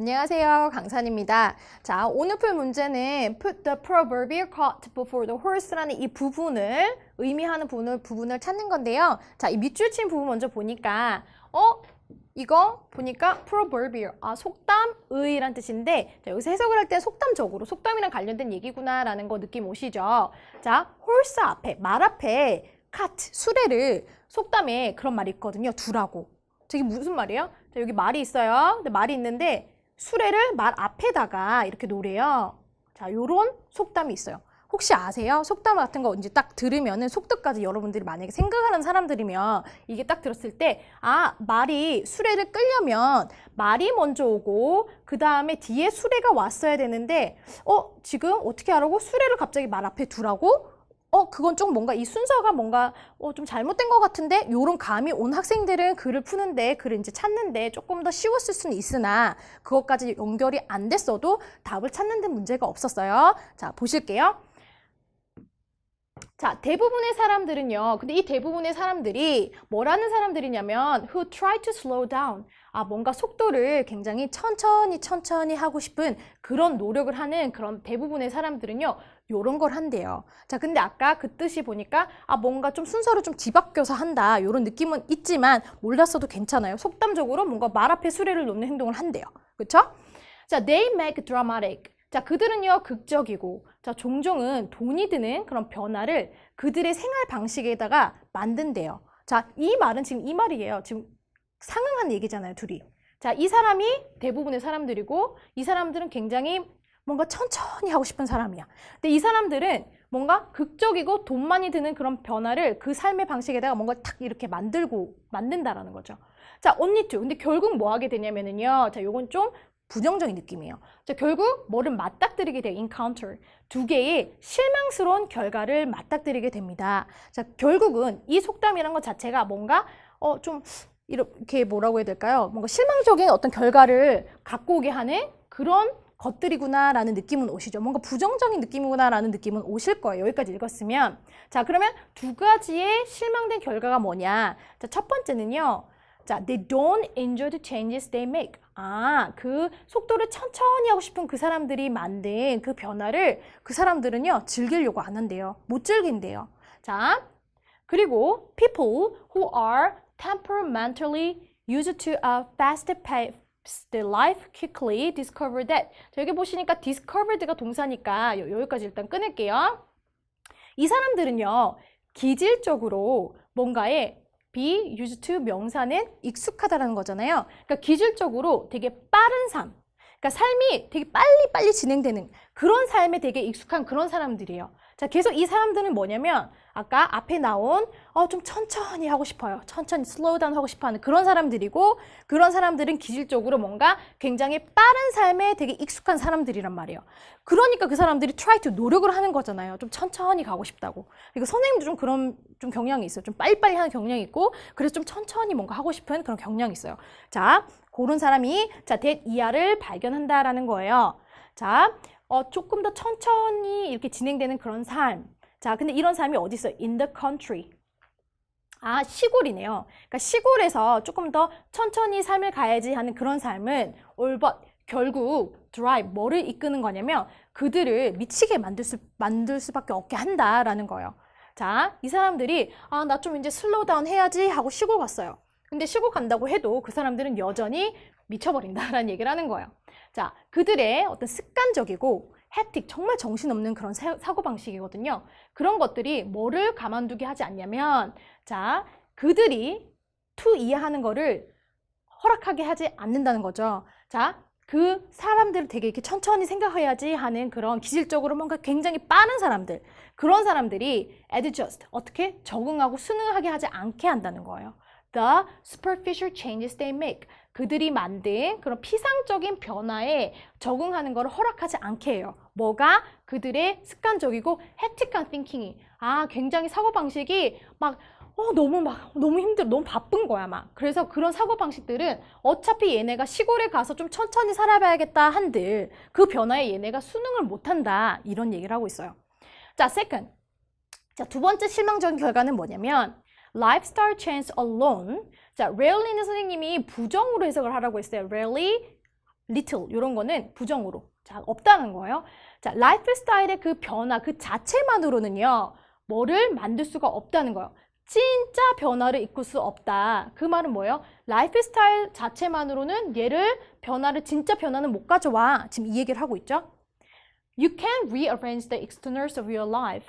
안녕하세요. 강산입니다. 자, 오늘 풀 문제는 put the proverbial cart before the horse라는 이 부분을 의미하는 부분을 찾는 건데요. 자, 이 밑줄 친 부분 먼저 보니까 이거 보니까 proverbial, 속담의란 뜻인데 자, 여기서 해석을 할 때 속담적으로 속담이랑 관련된 얘기구나라는 거 느낌 오시죠? 자, horse 앞에, 말 앞에 cart, 수레를 속담에 그런 말이 있거든요. 두라고. 저게 무슨 말이에요? 자, 여기 말이 있어요. 근데 말이 있는데 수레를 말 앞에다가 이렇게 놓으래요. 자, 요런 속담이 있어요. 혹시 아세요? 속담 같은 거 이제 딱 들으면은 속뜻까지 여러분들이 만약에 생각하는 사람들이면 이게 딱 들었을 때 말이 수레를 끌려면 말이 먼저 오고 그 다음에 뒤에 수레가 왔어야 되는데 지금 어떻게 하라고? 수레를 갑자기 말 앞에 두라고? 그건 좀 뭔가 이 순서가 뭔가 좀 잘못된 것 같은데 요런 감이 온 학생들은 글을 푸는데 글을 이제 찾는데 조금 더 쉬웠을 수는 있으나 그것까지 연결이 안 됐어도 답을 찾는 데 문제가 없었어요. 자, 보실게요. 자, 대부분의 사람들은요. 근데 이 대부분의 사람들이 뭐라는 사람들이냐면 who try to slow down. 뭔가 속도를 굉장히 천천히 하고 싶은 그런 노력을 하는 그런 대부분의 사람들은요. 요런 걸 한대요. 자, 근데 아까 그 뜻이 보니까 뭔가 좀 순서를 좀 뒤바뀌어서 한다. 요런 느낌은 있지만 몰랐어도 괜찮아요. 속담적으로 뭔가 말 앞에 수레를 놓는 행동을 한대요. 그쵸? 자, they make dramatic. 자, 그들은요, 극적이고, 자, 종종은 돈이 드는 그런 변화를 그들의 생활 방식에다가 만든대요. 자, 이 말은 지금 이 말이에요. 지금 상응한 얘기잖아요, 둘이. 자, 이 사람이 대부분의 사람들이고, 이 사람들은 굉장히 뭔가 천천히 하고 싶은 사람이야. 근데 이 사람들은 뭔가 극적이고 돈 많이 드는 그런 변화를 그 삶의 방식에다가 뭔가 탁 이렇게 만든다라는 거죠. 자, only to. 근데 결국 뭐 하게 되냐면은요, 자, 요건 좀 부정적인 느낌이에요. 자, 결국 뭐를 맞닥뜨리게 돼요. encounter. 두 개의 실망스러운 결과를 맞닥뜨리게 됩니다. 자, 결국은 이 속담이라는 것 자체가 뭔가 좀 이렇게 뭐라고 해야 될까요? 뭔가 실망적인 어떤 결과를 갖고 오게 하는 그런 것들이구나라는 느낌은 오시죠. 뭔가 부정적인 느낌이구나라는 느낌은 오실 거예요. 여기까지 읽었으면. 자, 그러면 두 가지의 실망된 결과가 뭐냐? 자, 첫 번째는요. 자, they don't enjoy the changes they make. 그 속도를 천천히 하고 싶은 그 사람들이 만든 그 변화를 그 사람들은요, 즐기려고 안 한대요. 못 즐긴대요. 자, 그리고 people who are temperamentally used to a fast pace life quickly discover that. 자, 여기 보시니까 discovered가 동사니까 여기까지 일단 끊을게요. 이 사람들은요, 기질적으로 뭔가에 be used to 명사는 익숙하다라는 거잖아요. 그러니까 기질적으로 되게 빠른 삶, 그러니까 삶이 되게 빨리 진행되는 그런 삶에 되게 익숙한 그런 사람들이에요. 자, 계속 이 사람들은 뭐냐면 아까 앞에 나온 좀 천천히 하고 싶어요. 천천히 슬로우 다운 하고 싶어하는 그런 사람들이고 그런 사람들은 기질적으로 뭔가 굉장히 빠른 삶에 되게 익숙한 사람들이란 말이에요. 그러니까 그 사람들이 try to 노력을 하는 거잖아요. 좀 천천히 가고 싶다고. 그리고 선생님도 좀 그런 좀 경향이 있어요. 좀 빨리빨리 하는 경향이 있고 그래서 좀 천천히 뭔가 하고 싶은 그런 경향이 있어요. 자, 그런 사람이 that 이하를 발견한다라는 거예요. 자, 조금 더 천천히 이렇게 진행되는 그런 삶. 자, 근데 이런 삶이 어디 있어요? In the country. 시골이네요. 그러니까 시골에서 조금 더 천천히 삶을 가야지 하는 그런 삶은 결국 drive, 뭐를 이끄는 거냐면 그들을 미치게 만들 수밖에 없게 한다라는 거예요. 자, 이 사람들이 나 좀 이제 슬로우 다운 해야지 하고 시골 갔어요. 근데 시골 간다고 해도 그 사람들은 여전히 미쳐버린다라는 얘기를 하는 거예요. 자, 그들의 어떤 습관적이고 해틱, 정말 정신없는 그런 사고방식이거든요. 그런 것들이 뭐를 가만두게 하지 않냐면 자, 그들이 to 이해하는 거를 허락하게 하지 않는다는 거죠. 자, 그 사람들을 되게 이렇게 천천히 생각해야지 하는 그런 기질적으로 뭔가 굉장히 빠른 사람들, 그런 사람들이 adjust, 어떻게 적응하고 순응하게 하지 않게 한다는 거예요. The superficial changes they make. 그들이 만든 그런 피상적인 변화에 적응하는 것을 허락하지 않게 해요. 뭐가? 그들의 습관적이고 해틱한 thinking이. 굉장히 사고방식이 너무 힘들어. 너무 바쁜 거야, 막. 그래서 그런 사고방식들은 어차피 얘네가 시골에 가서 좀 천천히 살아봐야겠다 한들 그 변화에 얘네가 순응을 못한다. 이런 얘기를 하고 있어요. 자, second. 자, 두 번째 실망적인 결과는 뭐냐면 lifestyle change alone. 자, rarely는 선생님이 부정으로 해석을 하라고 했어요. rarely little 이런 거는 부정으로. 자, 없다는 거예요. 자, 라이프 스타일의 그 변화 그 자체만으로는요. 뭐를 만들 수가 없다는 거예요. 진짜 변화를 이끌 수 없다. 그 말은 뭐예요? 라이프 스타일 자체만으로는 진짜 변화는 못 가져와. 지금 이 얘기를 하고 있죠. You can rearrange the externals of your life.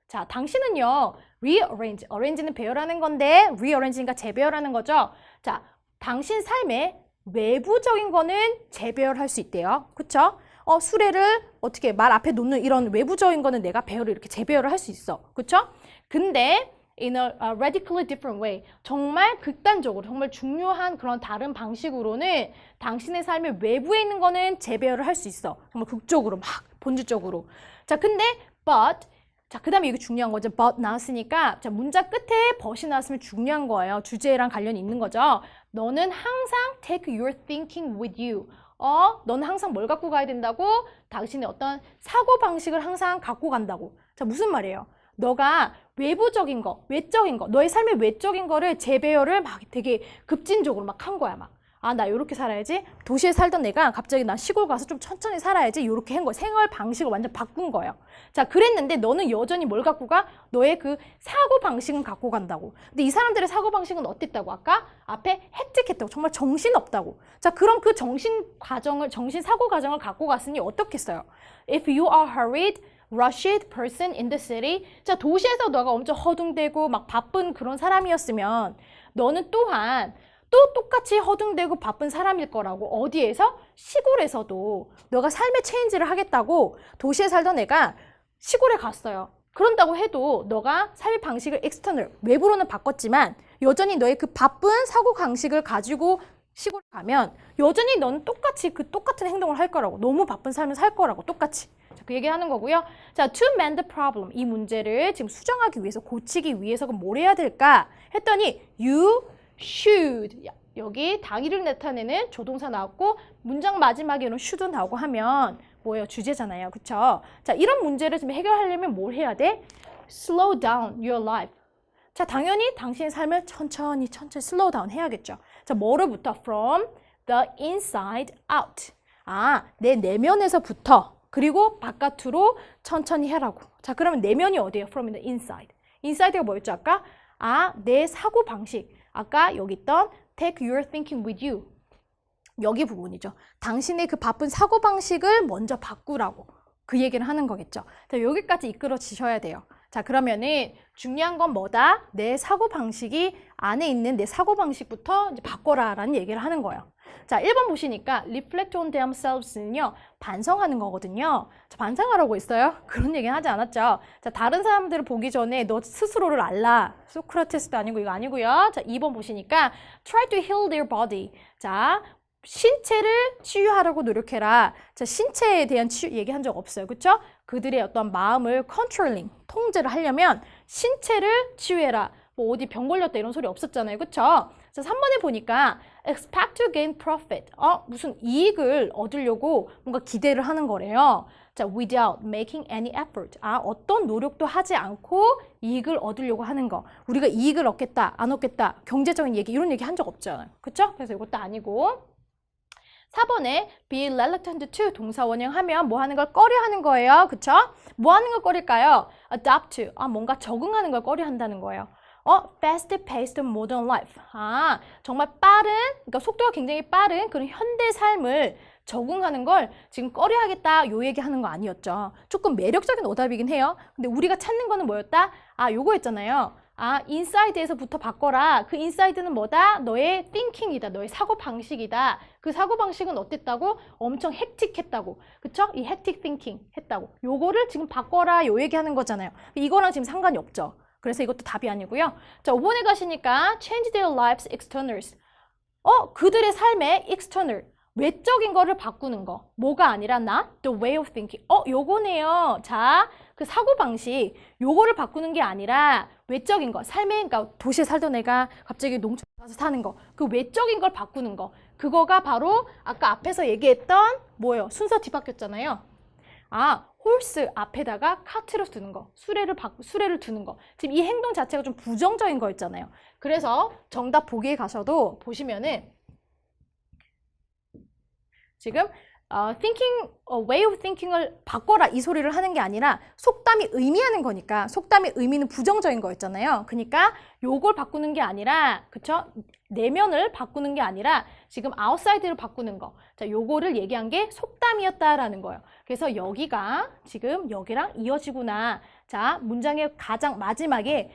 자, 당신은요. arrange는 배열하는 건데 rearrange니까 재배열하는 거죠. 자, 당신 삶의 외부적인 거는 재배열할 수 있대요. 그쵸? 수레를 어떻게 말 앞에 놓는 이런 외부적인 거는 내가 배열을 이렇게 재배열을 할 수 있어. 그쵸? 근데 in a radically different way. 정말 극단적으로, 정말 중요한 그런 다른 방식으로는 당신의 삶의 외부에 있는 거는 재배열을 할 수 있어. 정말 극적으로, 막 본질적으로. 자, 근데 but 자, 그 다음에 이게 중요한 거죠. but 나왔으니까 자, 문자 끝에 but이 나왔으면 중요한 거예요. 주제랑 관련이 있는 거죠. 너는 항상 take your thinking with you. 너는 항상 뭘 갖고 가야 된다고? 당신의 어떤 사고방식을 항상 갖고 간다고. 자, 무슨 말이에요? 너가 외부적인 거, 외적인 거, 너의 삶의 외적인 거를 재배열을 막 되게 급진적으로 막 한 거야, 막. 나 이렇게 살아야지. 도시에 살던 내가 갑자기 나 시골 가서 좀 천천히 살아야지. 이렇게 한 거야. 생활 방식을 완전 바꾼 거예요. 자, 그랬는데 너는 여전히 뭘 갖고 가? 너의 그 사고 방식은 갖고 간다고. 근데 이 사람들의 사고 방식은 어땠다고? 아까 앞에 헥틱했다고. 정말 정신없다고. 자, 그럼 그 정신 사고 과정을 갖고 갔으니 어떻겠어요? If you are hurried, rushed person in the city. 자, 도시에서 너가 엄청 허둥대고 막 바쁜 그런 사람이었으면 너는 또한 또 똑같이 허둥대고 바쁜 사람일 거라고. 어디에서? 시골에서도 너가 삶의 체인지를 하겠다고 도시에 살던 애가 시골에 갔어요. 그런다고 해도 너가 삶의 방식을 external, 외부로는 바꿨지만 여전히 너의 그 바쁜 사고 방식을 가지고 시골에 가면 여전히 너는 똑같이 그 똑같은 행동을 할 거라고. 너무 바쁜 삶을 살 거라고. 똑같이. 자, 그 얘기 하는 거고요. 자, to mend the problem. 이 문제를 지금 수정하기 위해서, 고치기 위해서 그럼 뭘 해야 될까? 했더니 you should. 여기 당위를 나타내는 조동사 나왔고 문장 마지막에는 should 나오고 하면 뭐예요? 주제잖아요. 그쵸? 자, 이런 문제를 좀 해결하려면 뭘 해야 돼? Slow down your life. 자, 당연히 당신의 삶을 천천히 slow down 해야겠죠. 자, 뭐로부터? From the inside out. 내 내면에서부터 그리고 바깥으로 천천히 해라고. 자, 그러면 내면이 어디예요? From the inside. inside가 뭐였죠? 아까? 내 사고 방식. 아까 여기 있던 take your thinking with you. 여기 부분이죠. 당신의 그 바쁜 사고방식을 먼저 바꾸라고. 그 얘기를 하는 거겠죠. 자, 여기까지 이끌어지셔야 돼요. 자, 그러면은 중요한 건 뭐다? 내 사고방식이 안에 있는 내 사고방식부터 이제 바꿔라 라는 얘기를 하는 거예요. 자, 1번 보시니까 reflect on themselves는요. 반성하는 거거든요. 자, 반성하라고 있어요? 그런 얘기는 하지 않았죠. 자, 다른 사람들을 보기 전에 너 스스로를 알라. 소크라테스도 아니고 이거 아니고요. 자, 2번 보시니까 try to heal their body. 자, 신체를 치유하려고 노력해라. 자, 신체에 대한 치유 얘기한 적 없어요. 그쵸? 그들의 어떤 마음을 컨트롤링, 통제를 하려면 신체를 치유해라. 뭐 어디 병 걸렸다 이런 소리 없었잖아요. 그쵸? 자, 3번에 보니까 expect to gain profit. 무슨 이익을 얻으려고 뭔가 기대를 하는 거래요. 자, without making any effort. 어떤 노력도 하지 않고 이익을 얻으려고 하는 거. 우리가 이익을 얻겠다, 안 얻겠다, 경제적인 얘기 이런 얘기 한 적 없잖아요. 그쵸? 그래서 이것도 아니고. 4번에 be reluctant to 동사 원형하면 뭐 하는 걸 꺼려 하는 거예요. 그쵸? 뭐 하는 걸 꺼릴까요? adapt to. 뭔가 적응하는 걸 꺼려 한다는 거예요. fast-paced modern life. 정말 빠른, 그러니까 속도가 굉장히 빠른 그런 현대 삶을 적응하는 걸 지금 꺼려 하겠다 요 얘기하는 거 아니었죠. 조금 매력적인 오답이긴 해요. 근데 우리가 찾는 거는 뭐였다? 요거 있잖아요. 인사이드에서부터 바꿔라. 그 인사이드는 뭐다? 너의 thinking이다. 너의 사고방식이다. 그 사고방식은 어땠다고? 엄청 헥틱했다고. 그쵸? 이 헥틱 thinking 했다고. 요거를 지금 바꿔라. 요 얘기하는 거잖아요. 이거랑 지금 상관이 없죠. 그래서 이것도 답이 아니고요. 자, 5번에 가시니까 change their lives externals. 그들의 삶의 external. 외적인 거를 바꾸는 거. 뭐가 아니라 not the way of thinking. 요거네요. 자, 그 사고방식. 요거를 바꾸는 게 아니라 외적인 거. 삶의, 그러니까 도시에 살던 애가 갑자기 농촌에 가서 사는 거. 그 외적인 걸 바꾸는 거. 그거가 바로 아까 앞에서 얘기했던 뭐예요? 순서 뒤바뀌었잖아요. 홀스 앞에다가 카트를 두는 거. 수레를 두는 거. 지금 이 행동 자체가 좀 부정적인 거였잖아요. 그래서 정답 보기에 가셔도 보시면은 지금 way of thinking을 바꿔라 이 소리를 하는 게 아니라 속담이 의미하는 거니까 속담의 의미는 부정적인 거였잖아요. 그러니까 요걸 바꾸는 게 아니라 그쵸? 내면을 바꾸는 게 아니라 지금 outside를 바꾸는 거. 자, 요거를 얘기한 게 속담이었다라는 거예요. 그래서 여기가 지금 여기랑 이어지구나. 자, 문장의 가장 마지막에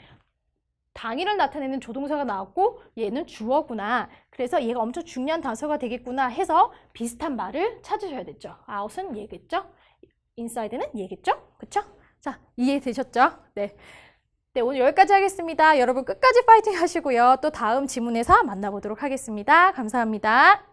당일을 나타내는 조동사가 나왔고 얘는 주어구나. 그래서 얘가 엄청 중요한 단서가 되겠구나 해서 비슷한 말을 찾으셔야 됐죠. out은 얘겠죠? inside는 얘겠죠? 그쵸? 자, 이해되셨죠? 네. 네, 오늘 여기까지 하겠습니다. 여러분 끝까지 파이팅 하시고요. 또 다음 지문에서 만나보도록 하겠습니다. 감사합니다.